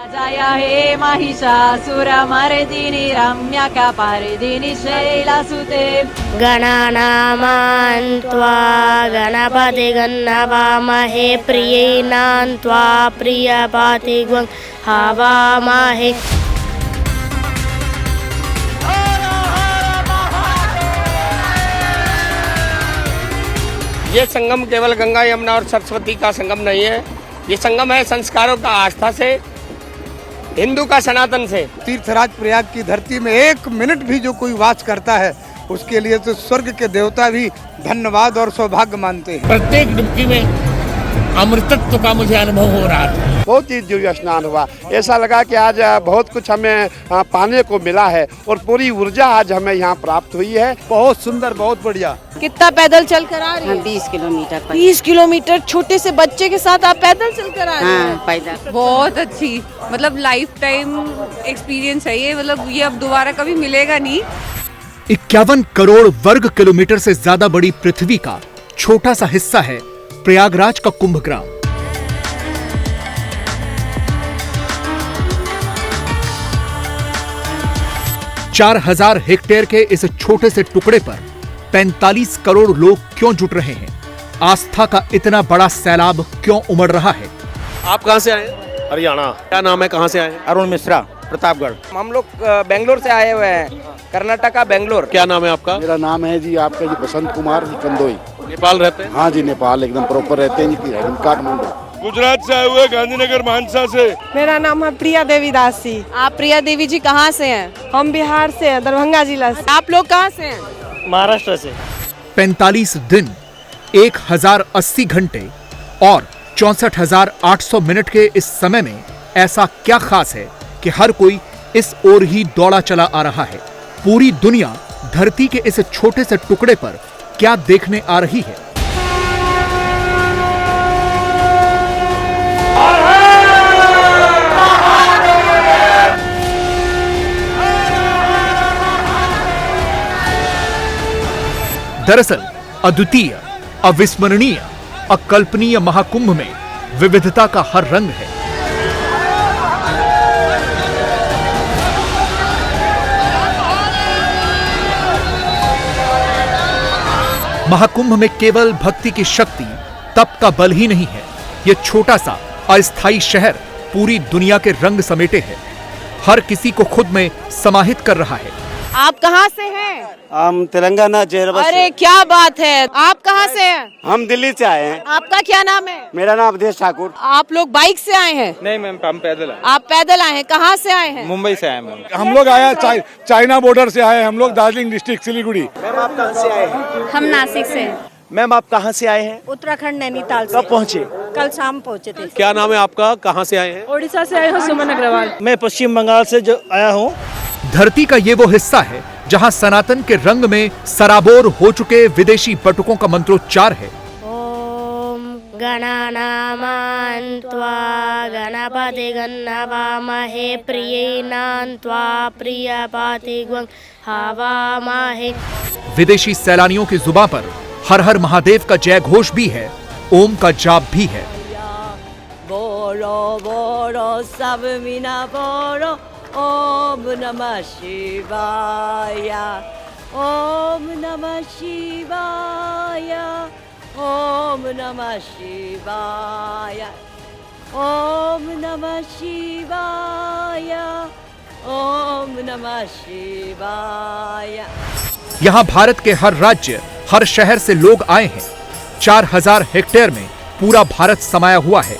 जय हे महिषासुरमर्दिनि रम्यकपर्दिनि शैलसुते गणानां त्वा गणपतिगं हवामहे प्रियेणां त्वा प्रियपातिगं हवामहे। ये संगम केवल गंगा यमुना और सरस्वती का संगम नहीं है, ये संगम है संस्कारों का, आस्था से, हिंदू का, सनातन से। तीर्थराज प्रयाग की धरती में 1 मिनट भी जो कोई वास करता है उसके लिए तो स्वर्ग के देवता भी धन्यवाद और सौभाग्य मानते हैं। प्रत्येक डुबकी में अमृतत्व का मुझे अनुभव हो रहा था। बहुत ही दिव्य स्नान हुआ, ऐसा लगा कि आज बहुत कुछ हमें पाने को मिला है और पूरी ऊर्जा आज हमें यहाँ प्राप्त हुई है। बहुत सुंदर, बहुत बढ़िया। कितना पैदल चल कर आ रही है? 20 किलोमीटर। 20 किलोमीटर छोटे से बच्चे के साथ आप पैदल चल कर आ रही हैं? हाँ, पैदल। बहुत अच्छी, मतलब लाइफ टाइम एक्सपीरियंस है ये, मतलब ये अब दोबारा कभी मिलेगा नहीं। 51 करोड़ वर्ग किलोमीटर से ज्यादा बड़ी पृथ्वी का छोटा सा हिस्सा है प्रयागराज का कुंभग्राम। चार 4000 हेक्टेयर के इस छोटे से टुकड़े पर 45 करोड़ लोग क्यों जुट रहे हैं? आस्था का इतना बड़ा सैलाब क्यों उमड़ रहा है? आप कहां से आए? हरियाणा। क्या नाम है, कहां से आए? अरुण मिश्रा, प्रतापगढ़। हम लोग बेंगलोर से आए हुए हैं, कर्नाटका, बेंगलोर। क्या नाम है आपका? मेरा नाम है जी आपका जी बसंत कुमार जी कंदोई। नेपाल रहते हैं? हाँ जी, नेपाल एकदम प्रॉपर रहते हैं जी, काठमांडू। गुजरात से आए हुए, गांधीनगर मानसा से। मेरा नाम है प्रिया देवी दासी। आप प्रिया देवी जी कहाँ से हैं? हम बिहार से हैं, दरभंगा जिला से। आप लोग कहाँ से हैं? महाराष्ट्र से। 45 दिन, 1080 घंटे और 64,800 मिनट के इस समय में ऐसा क्या खास है कि हर कोई इस ओर ही दौड़ा चला आ रहा है? पूरी दुनिया धरती के इस छोटे से टुकड़े पर क्या देखने आ रही है? दरअसल अद्वितीय, अविस्मरणीय, अकल्पनीय महाकुंभ में विविधता का हर रंग है। महाकुंभ में केवल भक्ति की शक्ति, तप का बल ही नहीं है, यह छोटा सा अस्थायी शहर पूरी दुनिया के रंग समेटे है, हर किसी को खुद में समाहित कर रहा है। आप कहाँ से हैं? हम तेलंगाना जयरबा। अरे क्या बात है, आप कहाँ से हैं? हम दिल्ली से आए हैं। आपका क्या नाम है? मेरा नाम अवधेश ठाकुर। आप लोग बाइक से आए हैं? नहीं मैम, हम पैदल आए। आप पैदल आए हैं, कहाँ से आए हैं? मुंबई से आए मैम। हम लोग आया चाइना बॉर्डर से आए, हम लोग दार्जिलिंग डिस्ट्रिक्ट सिलीगुड़ी। मैम आप कहाँ से आए हैं? हम नासिक से। मैम आप कहाँ से आए हैं? उत्तराखंड नैनीताल से। कब पहुँचे? कल शाम पहुँचे थे। क्या नाम है आपका, कहां से आए हैं? ओडिशा से आए हो, सुमन अग्रवाल। मैं पश्चिम बंगाल से जो आया हूँ। धरती का ये वो हिस्सा है जहां सनातन के रंग में सराबोर हो चुके विदेशी बटुकों का मंत्रोच्चार है। ओम गणानां त्वा गणपतिगं हवामहे प्रियेणां त्वा प्रियपातिगं हवामहे। विदेशी सैलानियों की जुबां पर हर हर महादेव का जय घोष भी है, ओम का जाप भी है। बोलो बोलो सब मीना बोलो, ओम नमः शिवाय, ओम नमः शिवाय, ओम नमः शिवाय, ओम नमः शिवाय, ओम नमः शिवाय। यहाँ भारत के हर राज्य, हर शहर से लोग आए हैं। 4000 हेक्टेयर में पूरा भारत समाया हुआ है।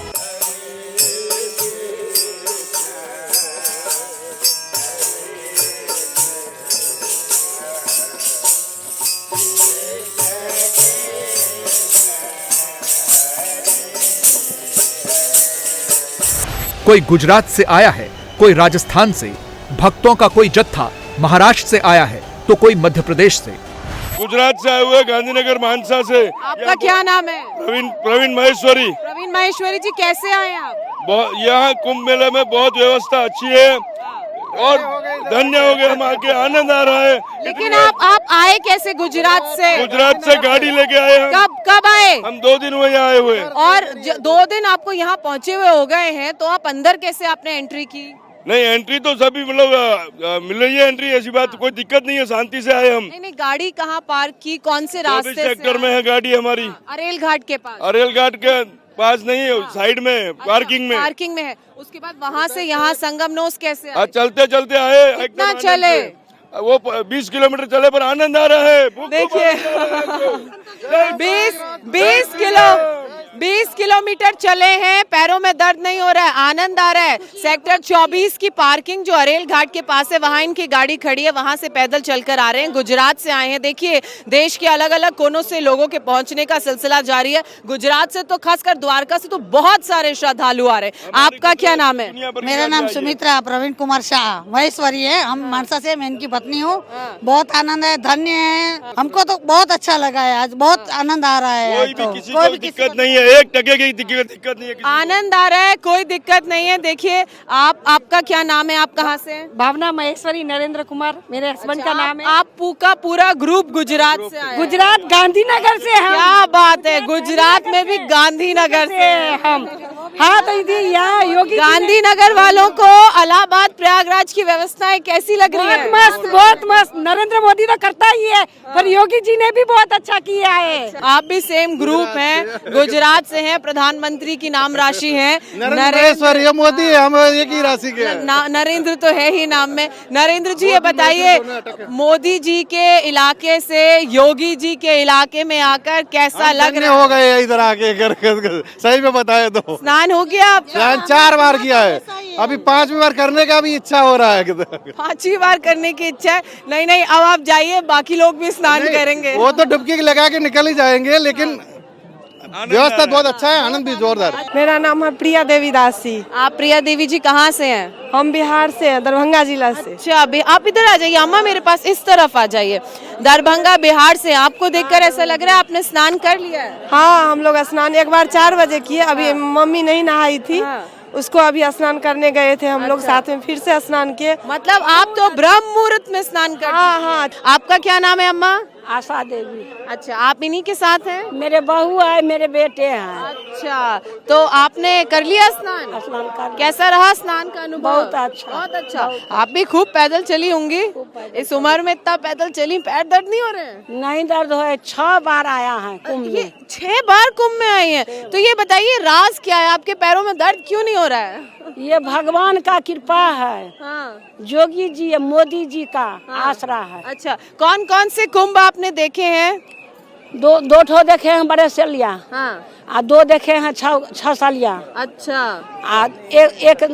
कोई गुजरात से आया है, कोई राजस्थान से, भक्तों का कोई जत्था महाराष्ट्र से आया है तो कोई मध्य प्रदेश से। गुजरात से आए हुए, गांधीनगर मानसा से। आपका क्या नाम है? प्रवीण माहेश्वरी। प्रवीण माहेश्वरी जी, कैसे आए आप? यहाँ कुंभ मेले में बहुत व्यवस्था अच्छी है और धन्य हो गए, हम आके आनंद आ रहा है। लेकिन आप आए कैसे गुजरात से? गुजरात से गाड़ी लेके आए हम। कब आए? हम 2 दिन हुए यहाँ आए हुए। और 2 दिन आपको यहाँ पहुँचे हुए हो गए हैं, तो आप अंदर कैसे आपने एंट्री की? नहीं, एंट्री तो सभी मतलब मिल रही है एंट्री, ऐसी बात कोई दिक्कत नहीं है, शांति से आए हम। नहीं, गाड़ी कहाँ पार्क की, कौन से रास्ते से? सेक्टर में है गाड़ी हमारी, अरेल घाट के पास। अरेल घाट के पास नहीं है, साइड में पार्किंग में। पार्किंग में है। उसके बाद वहाँ से यहाँ संगमनोस कैसे आए? चलते चलते आए। कितना चले? वो 20 किलोमीटर चले, पर आनंद आ रहा है। देखिए 20 किलोमीटर चले हैं, पैरों में दर्द नहीं हो रहा है, आनंद आ रहा है। सेक्टर 24 की पार्किंग जो अरेल घाट के पास है, वहाँ इनकी गाड़ी खड़ी है, वहाँ से पैदल चलकर आ रहे हैं। गुजरात से आए हैं। देखिए देश के अलग अलग कोनों से लोगों के पहुंचने का सिलसिला जारी है। गुजरात से तो खासकर द्वारका से तो बहुत सारे श्रद्धालु आ रहे हैं। आपका क्या नाम है? मेरा नाम सुमित्रा प्रवीण कुमार शाह महेश्वरी है। हम मानसा से, मैं इनकी पत्नी हूँ। बहुत आनंद है, धन्य है, हमको तो बहुत अच्छा लगा है, आज बहुत आनंद आ रहा है। कोई भी दिक्कत नहीं है, 1 टके की दिक्कत नहीं है। आनंद आ रहा है, कोई दिक्कत नहीं है। देखिए आपका क्या नाम है? आप कहाँ से हैं? भावना महेश्वरी नरेंद्र कुमार मेरे हस्बैंड का नाम है। आप पूरा ग्रुप गुजरात से आए? गुजरात गांधीनगर से हम। क्या बात है, गुजरात में भी गांधीनगर से हम। हाँ तो दीदी यहाँ योगी गांधीनगर वालों को इलाहाबाद प्रयागराज की व्यवस्थाएं कैसी लग रही है? बहुत मस्त। नरेंद्र मोदी तो करता ही है, पर योगी जी ने भी बहुत अच्छा किया है। आप भी सेम ग्रुप हैं, गुजरात से हैं, प्रधानमंत्री की नाम राशि है नरेंद्र मोदी है, हम एक ही राशि के। नरेंद्र तो है ही नाम में। नरेंद्र जी ये बताइए, मोदी जी के इलाके से योगी जी के इलाके में आकर कैसा लग रहा है? हो गए इधर आके, सही में बताए तो। स्नान हो गया आप? 4 बार किया है, अभी 5वीं बार करने का भी इच्छा हो रहा है। 5वीं बार करने की इच्छा है? नहीं, अब आप जाइए, बाकी लोग भी स्नान करेंगे। वो तो डुबकी लगा के निकल ही जाएंगे, लेकिन व्यवस्था बहुत अच्छा है, आनंद भी जोरदार। मेरा नाम है प्रिया देवी दासी। आप प्रिया देवी जी कहाँ से हैं? हम बिहार से हैं, दरभंगा जिला से। अच्छा, आप इधर आ जाइए अम्मा, मेरे पास इस तरफ आ जाइए। दरभंगा बिहार से, आपको देखकर ऐसा लग रहा है आपने स्नान कर लिया है? हाँ, हम लोग स्नान एक बार 4 बजे किए। अभी मम्मी नहीं नहाई थी, उसको अभी स्नान करने गए थे हम लोग, साथ में फिर से स्नान किए। मतलब आप तो ब्रह्म मुहूर्त में स्नान कर? हाँ। आपका क्या नाम है अम्मा? आशा देवी। अच्छा, आप इन्हीं के साथ हैं? मेरे बहू है, मेरे बेटे हैं। अच्छा, तो आपने कर लिया स्नान? स्नान कर। कैसा रहा स्नान का अनुभव? बहुत अच्छा। बहुत अच्छा। आप भी खूब पैदल चली होंगी? इस उम्र में इतना पैदल चली, पैर दर्द नहीं हो रहे हैं? नहीं दर्द हो, 6 बार आया है कुंभ में। 6 बार कुंभ में आई हैं, तो ये बताइए राज क्या है, आपके पैरों में दर्द क्यों नहीं हो रहा है? ये भगवान का कृपा है। हाँ। योगी जी, मोदी जी का आसरा है। अच्छा, कौन कौन से कुंभ आपने देखे हैं? 2 ठो देखे हैं बड़े सलिया। हाँ। 2 देखे हैं 6 सालिया। अच्छा। एक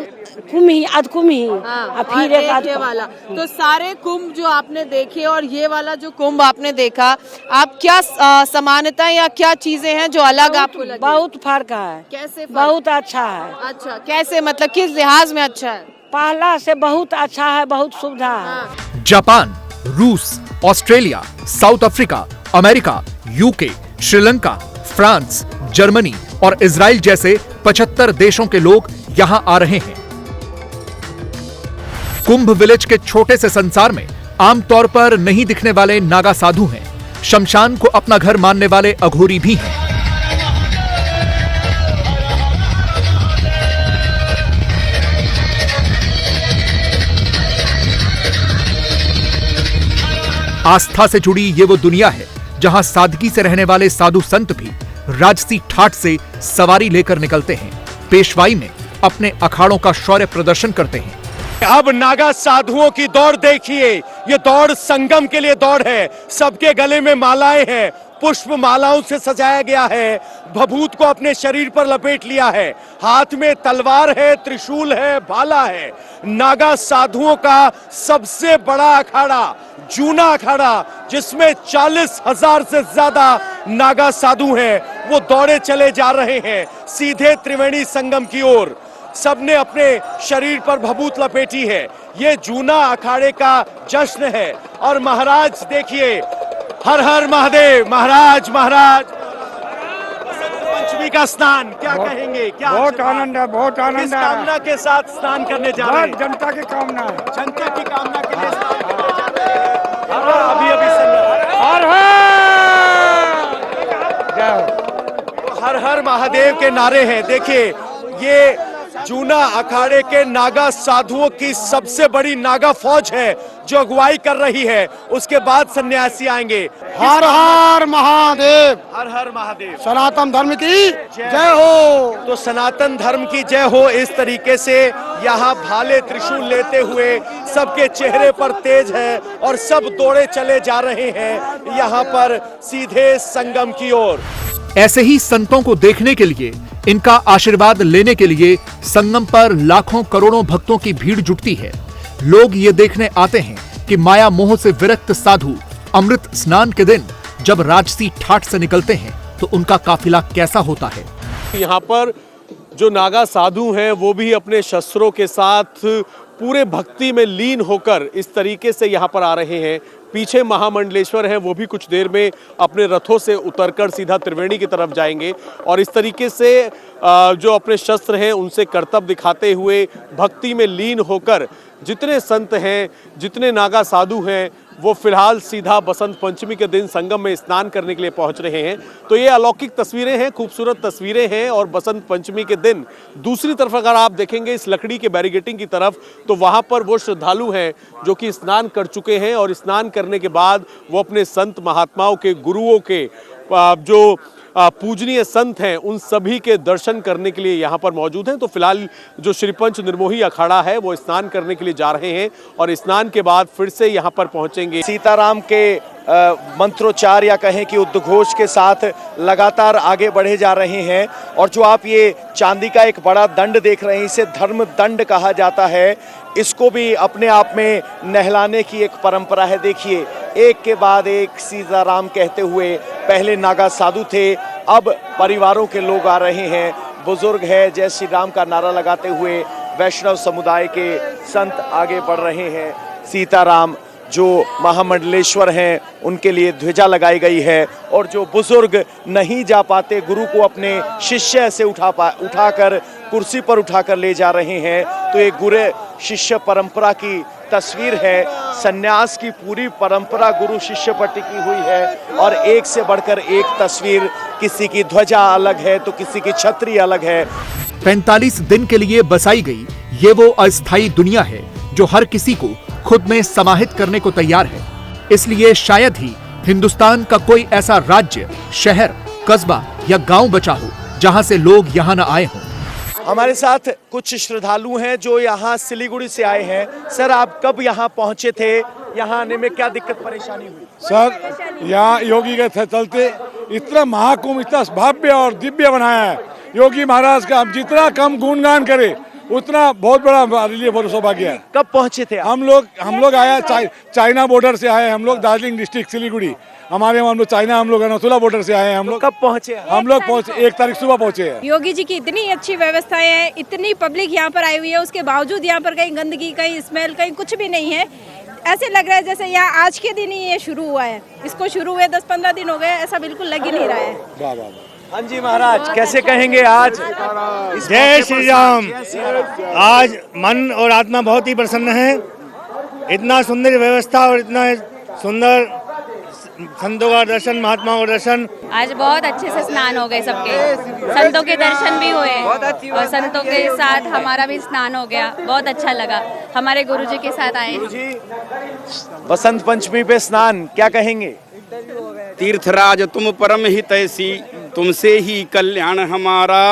कुम्ही, अध कुम्ही। हाँ, फिर एक ये वाला। तो सारे कुंभ जो आपने देखे और ये वाला जो कुंभ आपने देखा, आप क्या समानता या क्या चीजें हैं जो अलग आपको लगी? बहुत फर्क है। कैसे फर्क? बहुत अच्छा है। अच्छा, कैसे, मतलब किस लिहाज में अच्छा है? पहला से बहुत अच्छा है, बहुत सुविधा है। जापान, रूस, Australia, south Africa, America, UK, Sri Lanka, France, Germany और इजराइल जैसे 75 देशों के लोग यहां आ रहे हैं। कुंभ विलेज के छोटे से संसार में आमतौर पर नहीं दिखने वाले नागा साधु हैं। शमशान को अपना घर मानने वाले अघोरी भी हैं। आस्था से जुड़ी ये वो दुनिया है जहां सादगी से रहने वाले साधु संत भी राजसी ठाठ से सवारी लेकर निकलते हैं, पेशवाई में अपने अखाड़ों का शौर्य प्रदर्शन करते हैं। अब नागा साधुओं की दौड़ देखिए, ये दौड़ संगम के लिए दौड़ है। सबके गले में मालाएं हैं, पुष्प मालाओं से सजाया गया है, भभूत को अपने शरीर पर लपेट लिया है, हाथ में तलवार है, त्रिशूल है, भाला है। नागा साधुओं का सबसे बड़ा अखाड़ा, जूना अखाड़ा, जिसमें 40,000 से ज्यादा नागा साधु हैं, वो दौड़े चले जा रहे हैं सीधे त्रिवेणी संगम की ओर। सबने अपने शरीर पर भभूत लपेटी है। ये जूना अखाड़े का जश्न है। और महाराज देखिए, हर हर महादेव, महाराज महाराज। पंचमी होली का स्नान क्या कहेंगे? क्या बहुत आनंद है, बहुत आनंद किस है। कामना के साथ स्नान करने जा रहे हैं? जनता की कामना है, जनता की कामना के लिए स्नान करने जा रहे हैं। अभी हर हर महादेव के नारे हैं। देखिए ये जूना अखाड़े के नागा साधुओं की सबसे बड़ी नागा फौज है जो अगुवाई कर रही है। उसके बाद सन्यासी आएंगे। हर हर महादेव, हर हर महादेव, सनातन धर्म की जय हो। तो सनातन धर्म की जय हो। इस तरीके से यहाँ भाले त्रिशूल लेते हुए सबके चेहरे पर तेज है और सब दौड़े चले जा रहे हैं यहाँ पर सीधे संगम की ओर। ऐसे ही संतों को देखने के लिए, इनका आशीर्वाद लेने के लिए संगम पर लाखों करोड़ों भक्तों की भीड़ जुटती है। लोग ये देखने आते हैं कि माया मोह से विरक्त साधु अमृत स्नान के दिन जब राजसी ठाठ से निकलते हैं तो उनका काफिला कैसा होता है। यहाँ पर जो नागा साधु हैं वो भी अपने शस्त्रों के साथ पूरे भक्ति में लीन होकर इस तरीके से यहाँ पर आ रहे हैं। पीछे महामंडलेश्वर हैं, वो भी कुछ देर में अपने रथों से उतरकर सीधा त्रिवेणी की तरफ जाएंगे और इस तरीके से जो अपने शस्त्र हैं उनसे करतब दिखाते हुए भक्ति में लीन होकर जितने संत हैं, जितने नागा साधु हैं, वो फिलहाल सीधा बसंत पंचमी के दिन संगम में स्नान करने के लिए पहुंच रहे हैं। तो ये अलौकिक तस्वीरें हैं, खूबसूरत तस्वीरें हैं। और बसंत पंचमी के दिन दूसरी तरफ अगर आप देखेंगे इस लकड़ी के बैरिकेटिंग की तरफ, तो वहां पर वो श्रद्धालु हैं जो कि स्नान कर चुके हैं और स्नान करने के बाद वो अपने संत महात्माओं के, गुरुओं के जो पूजनीय संत हैं उन सभी के दर्शन करने के लिए यहाँ पर मौजूद हैं। तो फिलहाल जो श्रीपंच निर्मोही अखाड़ा है वो स्नान करने के लिए जा रहे हैं और स्नान के बाद फिर से यहाँ पर पहुँचेंगे। सीताराम के मंत्रोच्चार या कहें कि उद्घोष के साथ लगातार आगे बढ़े जा रहे हैं। और जो आप ये चांदी का एक बड़ा दंड देख रहे हैं, इसे धर्म दंड कहा जाता है। इसको भी अपने आप में नहलाने की एक परंपरा है। देखिए एक के बाद एक सीताराम कहते हुए पहले नागा साधु थे, अब परिवारों के लोग आ रहे हैं। बुजुर्ग है, जय श्री राम का नारा लगाते हुए वैष्णव समुदाय के संत आगे बढ़ रहे हैं। सीताराम जो महामंडलेश्वर हैं उनके लिए ध्वजा लगाई गई है और जो बुजुर्ग नहीं जा पाते गुरु को अपने शिष्य से उठाकर कुर्सी पर उठाकर ले जा रहे हैं। तो ये गुरु शिष्य परंपरा की तस्वीर है। सन्यास की पूरी परंपरा गुरु शिष्य पर टिकी हुई है और एक से बढ़कर एक तस्वीर, किसी की ध्वजा अलग है तो किसी की छतरी अलग है। 45 दिन के लिए बसाई गई ये वो अस्थायी दुनिया है जो हर किसी को खुद में समाहित करने को तैयार है। इसलिए शायद ही हिंदुस्तान का कोई ऐसा राज्य, शहर, कस्बा या गांव बचा हो जहां से लोग यहां न आए हों। हमारे साथ कुछ श्रद्धालु हैं जो यहाँ सिलीगुड़ी से आए हैं। सर आप कब यहाँ पहुँचे थे? यहाँ आने में क्या दिक्कत परेशानी हुई? सर यहाँ योगी के चलते इतना महाकुंभ, इतना भव्य और दिव्य बनाया है योगी महाराज का। हम जितना कम गुणगान करें उतना बहुत बड़ा हमारे लिए बहुत सौभाग्य है। कब पहुंचे थे? हम लोग आया चाइना बॉर्डर से आए। हम लोग दार्जिलिंग डिस्ट्रिक्ट सिलीगुड़ी, हमारे हम लोग चाइना, हम लोग नथुला बॉर्डर से आए हैं। हम लोग कब पहुंचे? हम लोग पहुंचे 1 तारीख सुबह पहुंचे हैं। योगी जी की इतनी अच्छी व्यवस्थाएं हैं, इतनी पब्लिक यहाँ पर आई हुई है, उसके बावजूद यहाँ पर कहीं गंदगी, कहीं स्मेल, कहीं कुछ भी नहीं है। ऐसे लग रहा है जैसे यहाँ आज के दिन ही ये शुरू हुआ है। इसको शुरू हुए 10-15 दिन हो गए, ऐसा बिल्कुल लग ही नहीं रहा है। हाँ जी महाराज, कैसे कहेंगे आज? जय श्री राम। आज मन और आत्मा बहुत ही प्रसन्न है। इतना सुंदर व्यवस्था और इतना सुंदर संतों का दर्शन, महात्माओं का दर्शन। आज बहुत अच्छे से स्नान हो गए सबके, संतों के दर्शन भी हुए और संतों के साथ हमारा भी स्नान हो गया। बहुत अच्छा लगा, हमारे गुरुजी के साथ आए। बसंत पंचमी पे स्नान क्या कहेंगे? तीर्थराज तुम परम हितैषी, तुमसे ही कल्याण हमारा।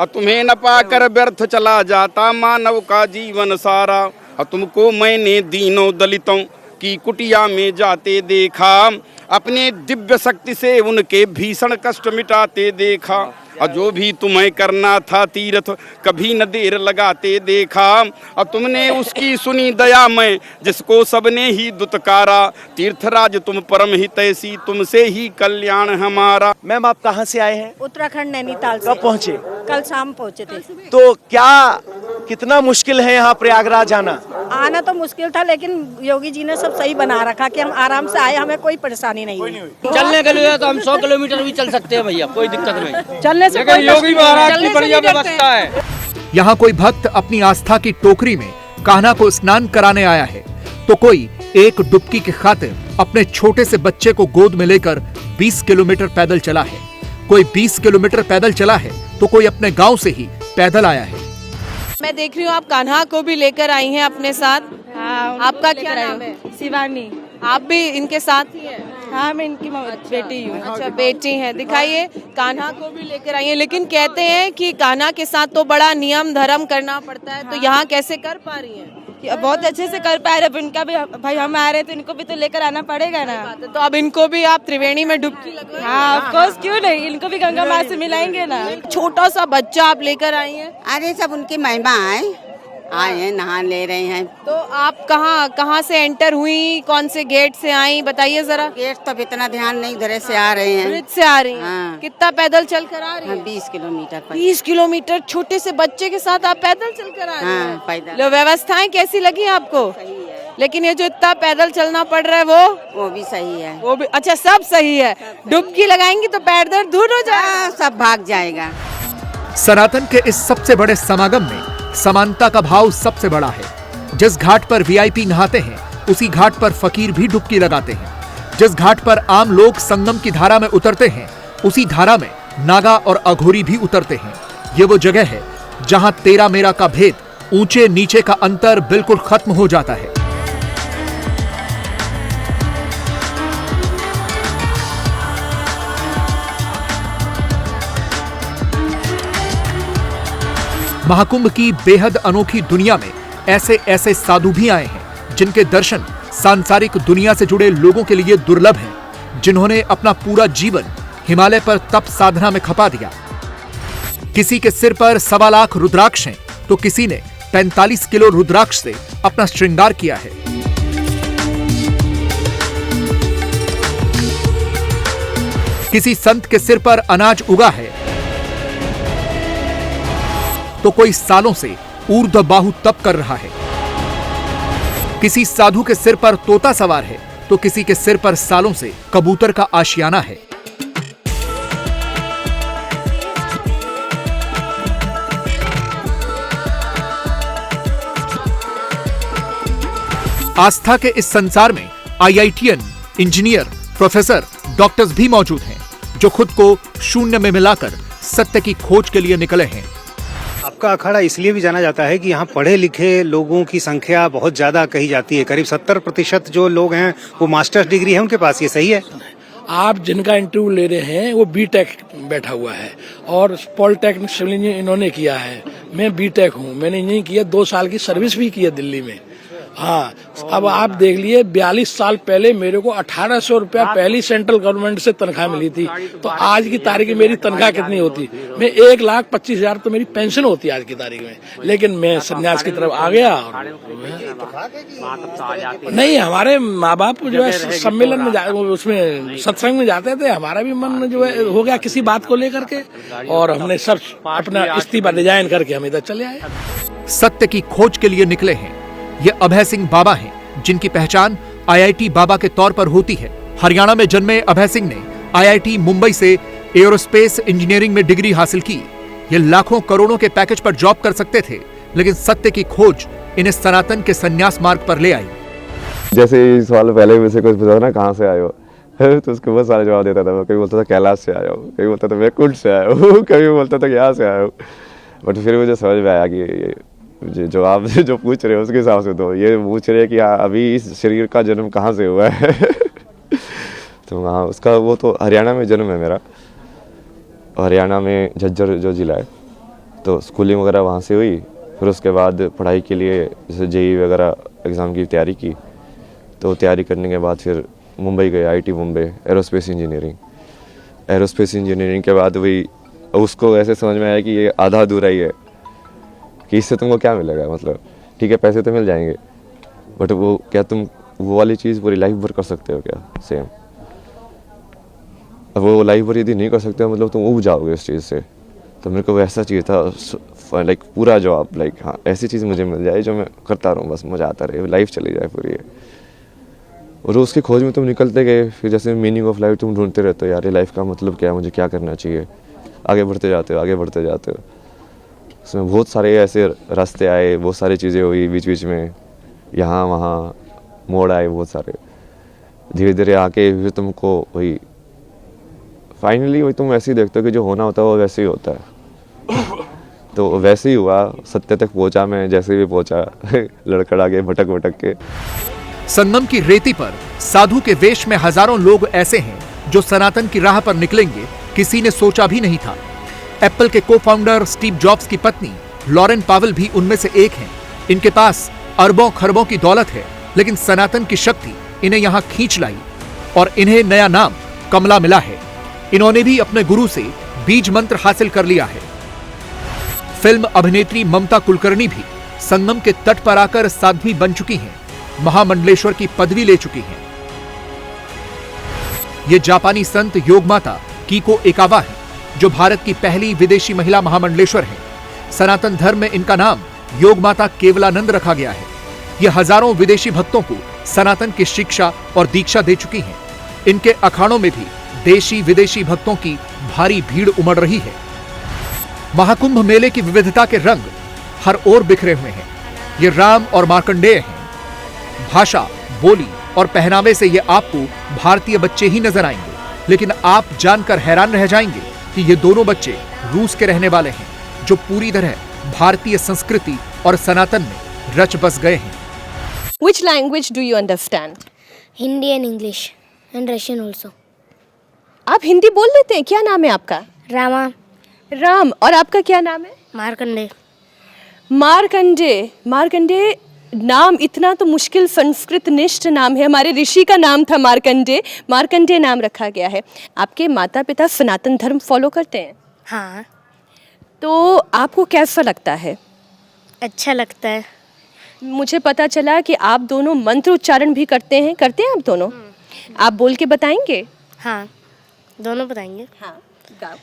और तुम्हें न पाकर व्यर्थ चला जाता मानव का जीवन सारा। और तुमको मैंने दीनों दलितों की कुटिया में जाते देखा, अपने दिव्य शक्ति से उनके भीषण कष्ट मिटाते देखा। और जो भी तुम्हें करना था तीर्थ कभी न देर लगाते देखा। और तुमने उसकी सुनी दया में जिसको सबने ही दुत्कारा। तीर्थराज तुम परम हितैषी, तुमसे ही कल्याण हमारा। मैम आप कहाँ से आए हैं? उत्तराखंड नैनीताल से। कब पहुँचे? कल शाम पहुँचे थे। तो क्या कितना मुश्किल है यहाँ प्रयागराज आना? आना तो मुश्किल था, लेकिन योगी जी ने सब सही बना रखा कि हम आराम से आए, हमें कोई परेशानी नहीं हुई। चलने के लिए तो हम 100 किलोमीटर भी चल सकते हैं भैया, कोई दिक्कत नहीं। चलने से कोई योगी महाराज की बढ़िया व्यवस्था है। यहाँ कोई भक्त अपनी आस्था की टोकरी में कान्हा को स्नान कराने आया है, तो कोई एक डुबकी की खातिर अपने छोटे से बच्चे को गोद में लेकर 20 किलोमीटर पैदल चला है। कोई 20 किलोमीटर पैदल चला है तो कोई अपने गांव से ही पैदल आया है। मैं देख रही हूँ आप कान्हा को भी लेकर आई हैं अपने साथ। आपका क्या नाम है? शिवानी। आप भी इनके साथ ही हैं? हाँ, मैं इनकी बेटी हूँ। अच्छा, बेटी है। दिखाइए, कान्हा को भी लेकर आई है, लेकिन कहते हैं कि कान्हा के साथ तो बड़ा नियम धर्म करना पड़ता है, तो यहाँ कैसे कर पा रही हैं? बहुत अच्छे से कर पा रहे, इनका भी भाई हम आ रहे तो इनको भी तो लेकर आना पड़ेगा ना। तो अब इनको भी आप त्रिवेणी में डुबकी लगवाएं? हाँ, ऑफ कोर्स, क्यों नहीं, इनको भी गंगा माँ से मिलाएंगे ना। छोटा सा बच्चा आप लेकर आई हैं? अरे सब उनकी महिमा आए हैं, नहा ले रहे हैं। तो आप कहाँ से एंटर हुई, कौन से गेट से आई, बताइए जरा। गेट तो इतना ध्यान नहीं, इधर से आ रहे हैं। ब्रिज से आ रही हैं? हाँ। कितना पैदल चल कर आ रही हैं? 20 किलोमीटर। 20 किलोमीटर छोटे से बच्चे के साथ आप पैदल चल कर आ रही हैं? हाँ, पैदल। व्यवस्थाएं कैसी लगी आपको? सही है। लेकिन ये जो इतना पैदल चलना पड़ रहा है वो भी सही है। वो भी अच्छा, सब सही है। डुबकी लगाएंगी तो पैर दर्द दूर हो जाएगा, सब भाग जाएगा। सनातन के इस सबसे बड़े समागम में समानता का भाव सबसे बड़ा है। जिस घाट पर वीआईपी नहाते हैं, उसी घाट पर फकीर भी डुबकी लगाते हैं। जिस घाट पर आम लोग संगम की धारा में उतरते हैं, उसी धारा में नागा और अघोरी भी उतरते हैं। ये वो जगह है जहां तेरा मेरा का भेद, ऊंचे नीचे का अंतर बिल्कुल खत्म हो जाता है। महाकुंभ की बेहद अनोखी दुनिया में ऐसे ऐसे साधु भी आए हैं जिनके दर्शन सांसारिक दुनिया से जुड़े लोगों के लिए दुर्लभ हैं, जिन्होंने अपना पूरा जीवन हिमालय पर तप साधना में खपा दिया। किसी के सिर पर 1.25 लाख रुद्राक्ष हैं, तो किसी ने 45 किलो रुद्राक्ष से अपना श्रृंगार किया है। किसी संत के सिर पर अनाज उगा है, तो कोई सालों से ऊर्ध्व बाहु तप कर रहा है। किसी साधु के सिर पर तोता सवार है, तो किसी के सिर पर सालों से कबूतर का आशियाना है। आस्था के इस संसार में आईआईटीएन, इंजीनियर, प्रोफेसर, डॉक्टर्स भी मौजूद हैं, जो खुद को शून्य में मिलाकर सत्य की खोज के लिए निकले हैं। आपका अखाड़ा इसलिए भी जाना जाता है कि यहाँ पढ़े लिखे लोगों की संख्या बहुत ज्यादा कही जाती है। करीब 70% जो लोग हैं वो मास्टर्स डिग्री है उनके पास। ये सही है? आप जिनका इंटरव्यू ले रहे हैं वो बीटेक बैठा हुआ है और पॉलिटेक्निक सिविल इंजीनियर इन्होंने किया है। मैं बीटेक हूँ, मैंने इंजीनियरिंग किया, 2 साल की सर्विस भी की है दिल्ली में। हाँ, अब आप देख लिए 42 साल पहले मेरे को 1800 रुपया पहली सेंट्रल गवर्नमेंट से तनख्वाह मिली थी। तो आज की तारीख में मेरी तनख्वाह कितनी होती? मैं 1,25,000 तो मेरी पेंशन होती आज की तारीख में। लेकिन मैं संन्यास की तरफ आ गया। नहीं, हमारे माँ बाप जो है सम्मेलन में उसमें सत्संग में जाते थे, हमारा भी मन जो है हो गया किसी बात को लेकर के, और हमने सब अपना इस्तीफा डिजाइन करके हम इधर चले आए। सत्य की खोज के लिए निकले हैं। ये अभय सिंह बाबा हैं, जिनकी पहचान आईआईटी बाबा के तौर पर होती है। हरियाणा में जन्मे अभय सिंह ने आईआईटी मुंबई से एरोस्पेस इंजीनियरिंग में डिग्री हासिल की। ये लाखों करोड़ों के पैकेज पर जॉब कर सकते थे, लेकिन सत्य की खोज इन्हें सनातन के संन्यास मार्ग पर ले आई। जैसे इस सवाल पहले में से कुछ पूछा ना, कहाँ से आए हो, तो उसको बहुत सारे जवाब देता था। कभी बोलता था कैलाश से आया हूँ, कभी बोलता था मैं कुंड से आया हूँ, कभी बोलता था यहाँ से आया हूँ। बट फिर मुझे समझ में आया कि जो आप जो पूछ रहे हो उसके हिसाब से तो ये पूछ रहे हैं कि अभी इस शरीर का जन्म कहाँ से हुआ है। तो हाँ, उसका वो तो हरियाणा में जन्म है मेरा। हरियाणा में झज्जर जो जिला है, तो स्कूलिंग वगैरह वहाँ से हुई। फिर उसके बाद पढ़ाई के लिए जैसे जेई वगैरह एग्ज़ाम की तैयारी की, तो तैयारी करने के बाद फिर मुंबई गए, IIT Mumbai, aerospace engineering. Aerospace engineering के बाद वही उसको ऐसे समझ में आया कि ये आधा अधूरा ही है, कि इससे तुमको क्या मिलेगा। मतलब ठीक है, पैसे तो मिल जाएंगे, बट वो क्या तुम वो वाली चीज़ पूरी लाइफ भर कर सकते हो क्या? सेम अब वो लाइफ भर यदि नहीं कर सकते, मतलब तुम उब जाओगे इस चीज़ से। तो मेरे को वैसा चाहिए था, लाइक पूरा जॉब, लाइक हाँ ऐसी चीज़ मुझे मिल जाए जो मैं करता रहूँ, बस मज़ा आता रहे, लाइफ चली जाए पूरी। और उसकी खोज में तुम निकलते गए, फिर जैसे मीनिंग ऑफ लाइफ तुम ढूंढते रहते हो, यार ये लाइफ का मतलब क्या है, मुझे क्या करना चाहिए, आगे बढ़ते जाते हो, आगे बढ़ते जाते हो। उसमें बहुत सारे ऐसे रास्ते आए, बहुत सारी चीज़ें हुई बीच बीच में, यहाँ वहाँ मोड़ आए बहुत सारे, धीरे धीरे आके फिर तुमको वही फाइनली वही तुम वैसे ही देखते हो कि जो होना होता है वो वैसे ही होता है। तो वैसे ही हुआ, सत्य तक पहुंचा मैं, जैसे भी पहुंचा लड़खड़ा के भटक भटक के। संगम की रेती पर साधु के वेश में हजारों लोग ऐसे हैं जो सनातन की राह पर निकलेंगे, किसी ने सोचा भी नहीं था। एप्पल के को-फाउंडर स्टीव जॉब्स की पत्नी लॉरेन पावेल भी उनमें से एक हैं। इनके पास अरबों खरबों की दौलत है, लेकिन सनातन की शक्ति इन्हें यहाँ खींच लाई और इन्हें नया नाम कमला मिला है। इन्होंने भी अपने गुरु से बीज मंत्र हासिल कर लिया है। फिल्म अभिनेत्री ममता कुलकर्णी भी संगम के तट पर आकर साध्वी बन चुकी हैं, महामंडलेश्वर की पदवी ले चुकी हैं। ये जापानी संत योग माता कीको एकावा है, जो भारत की पहली विदेशी महिला महामंडलेश्वर है। सनातन धर्म में इनका नाम योग माता केवलानंद रखा गया है। ये हजारों विदेशी भक्तों को सनातन की शिक्षा और दीक्षा दे चुकी हैं। इनके अखाड़ों में भी देशी विदेशी भक्तों की भारी भीड़ उमड़ रही है। महाकुंभ मेले की विविधता के रंग हर ओर बिखरे हुए हैं। ये राम और मार्कंडेय हैं। भाषा, बोली और पहनावे से ये आपको भारतीय बच्चे ही नजर आएंगे, लेकिन आप जानकर हैरान रह जाएंगे कि ये दोनों बच्चे रूस के रहने वाले हैं, जो पूरी तरह भारतीय संस्कृति और सनातन में रच बस गए हैं। Which language do you understand? Hindi and English and Russian also. आप हिंदी बोल लेते हैं? क्या नाम है आपका? रामा। राम। और आपका क्या नाम है? मार्कंडे। मार्कंडे। मार्कंडे नाम इतना तो मुश्किल संस्कृत निष्ठ नाम है। हमारे ऋषि का नाम था मार्कंडे, मार्कंडे नाम रखा गया है। आपके माता पिता सनातन धर्म फॉलो करते हैं? हाँ। तो आपको कैसा लगता है? अच्छा लगता है। मुझे पता चला कि आप दोनों मंत्र उच्चारण भी करते हैं। करते हैं आप दोनों? आप बोल के बताएंगे? हाँ, दोनों बताएंगे। हाँ, गाओ।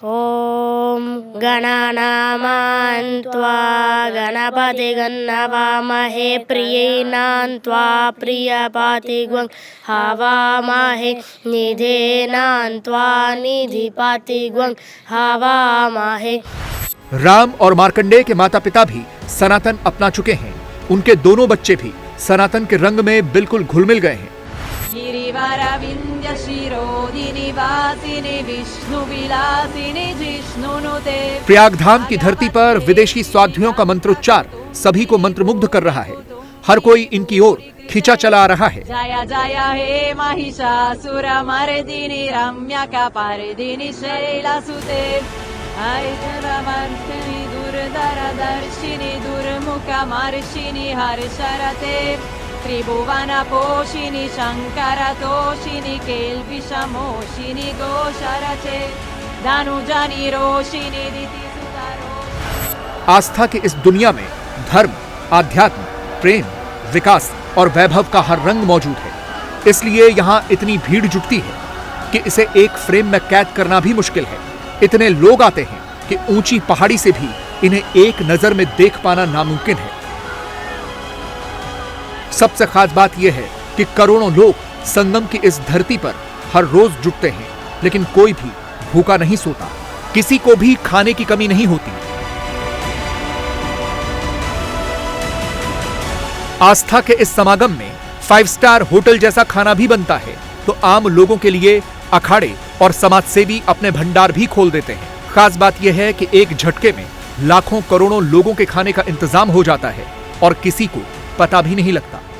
ओम गणानां त्वा गणपति गणवामहे प्रियेणां त्वा प्रियपातिग्वं हवामहे निधेनां त्वा निधिपातिग्वं हवामहे। राम और मार्कंडेय के माता पिता भी सनातन अपना चुके हैं। उनके दोनों बच्चे भी सनातन के रंग में बिल्कुल घुल मिल गए हैं। प्रयागधाम की धरती पर विदेशी साध्वियों का मंत्रोच्चार सभी को मंत्रमुग्ध कर रहा है। हर कोई इनकी ओर खींचा चला आ रहा है। जय जय हे महिषासुर मर्दिनी रम्यका पारिदिनी शैलसुते ऐश्वर्यवर्धिनी दुर्धरदर्शिनी दुर्मुखमर्षिणी हर्षरते त्रिभुवनपोषिणी शङ्करतोषिणी केल्पिषमोषिणी गोशरचे धनुजनि रोषिणी दितिसुतरो। आस्था की इस दुनिया में धर्म, आध्यात्म, प्रेम, विकास और वैभव का हर रंग मौजूद है। इसलिए यहाँ इतनी भीड़ जुटती है कि इसे एक फ्रेम में कैद करना भी मुश्किल है। इतने लोग आते हैं कि ऊंची पहाड़ी से भी इन्हें एक नजर में देख पाना नामुमकिन है। सबसे खास बात यह है कि करोड़ों लोग संगम की इस धरती पर हर रोज जुटते हैं, लेकिन कोई भी भूखा नहीं सोता। किसी को भी खाने की कमी नहीं होती। आस्था के इस समागम में 5 स्टार होटल जैसा खाना भी बनता है, तो आम लोगों के लिए अखाड़े और समाजसेवी अपने भंडार भी खोल देते हैं। खास बात यह है कि एक झटके में लाखों करोड़ों लोगों के खाने का इंतजाम हो जाता है और किसी को पता भी नहीं लगता।